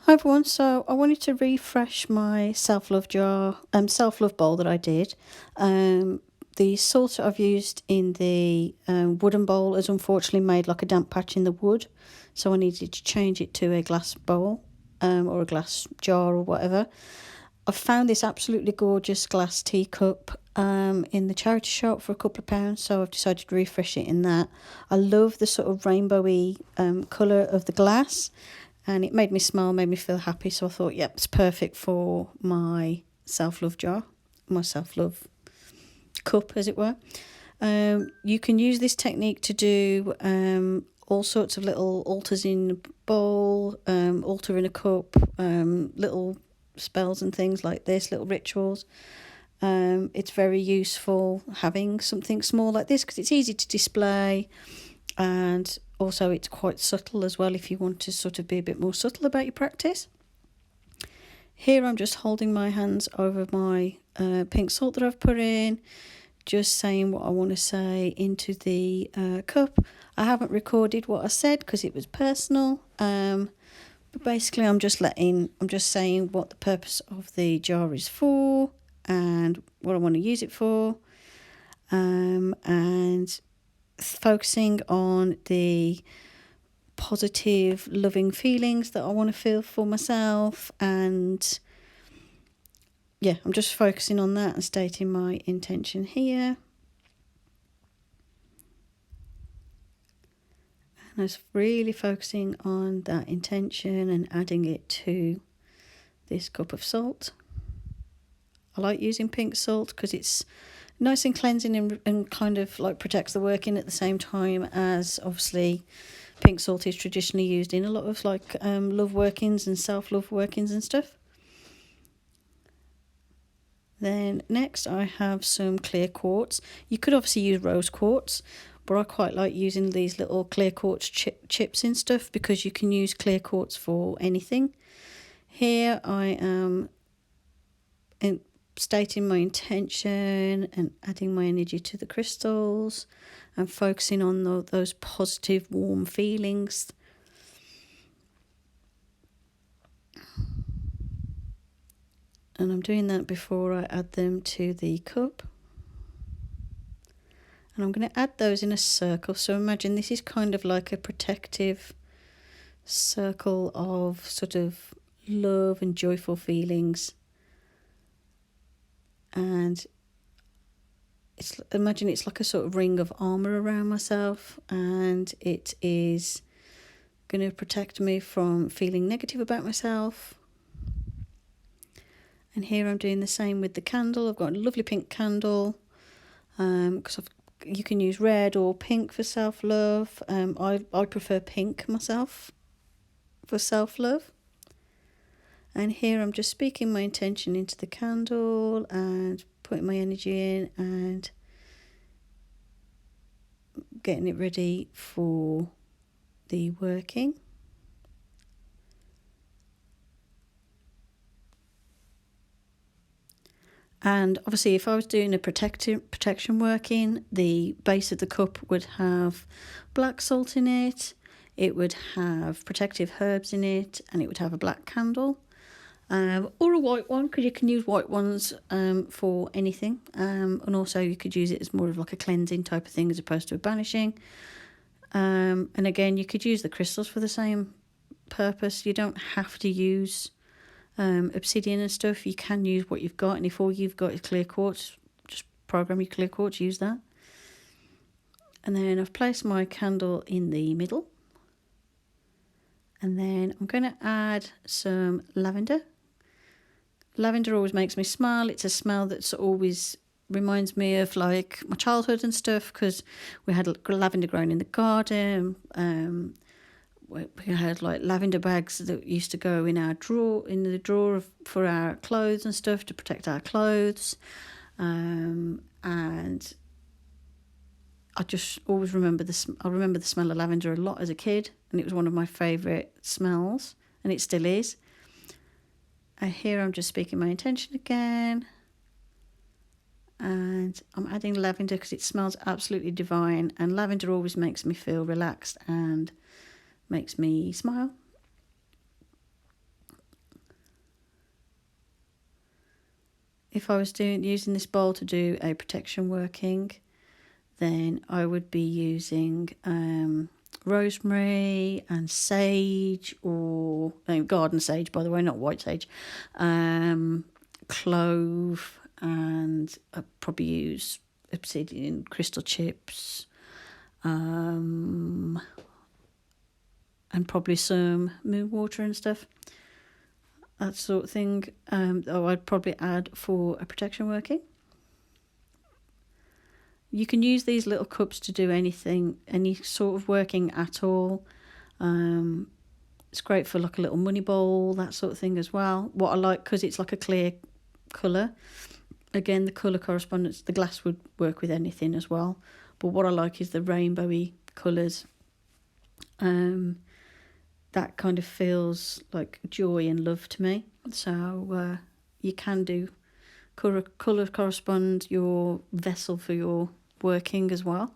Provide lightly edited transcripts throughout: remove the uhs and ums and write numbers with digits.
Hi everyone, so I wanted to refresh my self-love bowl that I did. The salt that I've used in the wooden bowl has unfortunately made like a damp patch in the wood, so I needed to change it to a glass bowl or a glass jar or whatever. I've found this absolutely gorgeous glass teacup in the charity shop for a couple of pounds, so I've decided to refresh it in that. I love the sort of rainbowy colour of the glass, and it made me smile, made me feel happy, so I thought, yep, it's perfect for my self-love jar, my self-love cup, as it were. You can use this technique to do all sorts of little altars in a bowl, altar in a cup, little spells and things like this, little rituals. It's very useful having something small like this because it's easy to display, and also it's quite subtle as well if you want to sort of be a bit more subtle about your practice. Here I'm just holding my hands over my pink salt that I've put in, just saying what I want to say into the cup. I haven't recorded what I said because it was personal, but basically I'm just saying what the purpose of the jar is for and what I want to use it for, and focusing on the positive, loving feelings that I want to feel for myself. And yeah, I'm just focusing on that and stating my intention here. And I was really focusing on that intention and adding it to this cup of salt. I like using pink salt because it's nice and cleansing and kind of like protects the working at the same time as obviously pink salt is traditionally used in a lot of like love workings and self-love workings and stuff. Then next I have some clear quartz. You could obviously use rose quartz, but I quite like using these little clear quartz chips and stuff because you can use clear quartz for anything. Here I am stating my intention and adding my energy to the crystals and focusing on those positive, warm feelings. And I'm doing that before I add them to the cup. And I'm going to add those in a circle. So imagine this is kind of like a protective circle of sort of love and joyful feelings. And imagine it's like a sort of ring of armor around myself, and it is going to protect me from feeling negative about myself. And here I'm doing the same with the candle. I've got a lovely pink candle because you can use red or pink for self-love. I prefer pink myself for self-love. And here I'm just speaking my intention into the candle and putting my energy in and getting it ready for the working. And obviously if I was doing a protection working, the base of the cup would have black salt in it, it would have protective herbs in it, and it would have a black candle. Or a white one, because you can use white ones for anything. And also you could use it as more of like a cleansing type of thing as opposed to a banishing. And again, you could use the crystals for the same purpose. You don't have to use obsidian and stuff. You can use what you've got, and if all you've got is clear quartz, just program your clear quartz, use that. And then I've placed my candle in the middle. And then I'm going to add some lavender. Lavender always makes me smile. It's a smell that's always reminds me of like my childhood and stuff, because we had lavender growing in the garden. We had like lavender bags that used to go in our drawer, for our clothes and stuff to protect our clothes. And I just always remember I remember the smell of lavender a lot as a kid, and it was one of my favourite smells, and it still is. And here I'm just speaking my intention again, and I'm adding lavender because it smells absolutely divine, and lavender always makes me feel relaxed and makes me smile. if I was using this bowl to do a protection working, then I would be using rosemary and sage, or garden sage, by the way, not white sage, clove, and I'd probably use obsidian crystal chips, and probably some moon water and stuff, that sort of thing. I'd probably add for a protection working. You can use these little cups to do anything, any sort of working at all. It's great for like a little money bowl, that sort of thing as well. What I like, because it's like a clear colour, again, the colour correspondence, the glass would work with anything as well. But what I like is the rainbowy colours. That kind of feels like joy and love to me. So you can do colour correspond your vessel for your working as well.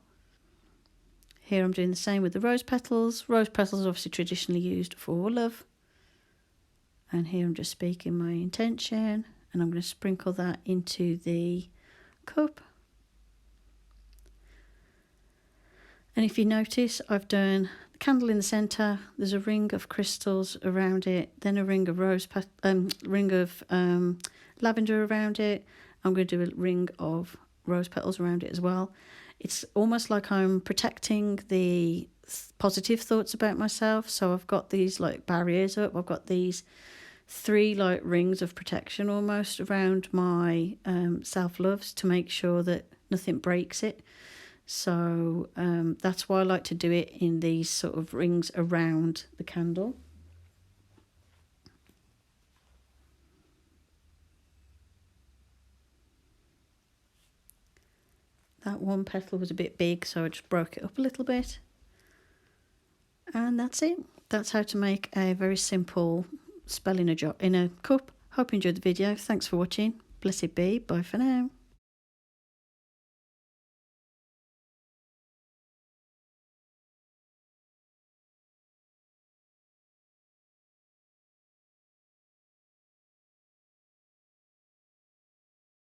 Here I'm doing the same with the rose petals. Rose petals are obviously traditionally used for love. And here I'm just speaking my intention, and I'm going to sprinkle that into the cup. And if you notice, I've done the candle in the centre, there's a ring of crystals around it, then a ring of lavender around it. I'm going to do a ring of rose petals around it as well. It's almost like I'm protecting the positive thoughts about myself. So I've got these like barriers up. I've got these 3 like rings of protection almost around my self-loves to make sure that nothing breaks it. So that's why I like to do it in these sort of rings around the candle. That one petal was a bit big, so I just broke it up a little bit. And that's it. That's how to make a very simple spell in a cup. Hope you enjoyed the video. Thanks for watching. Blessed be. Bye for now.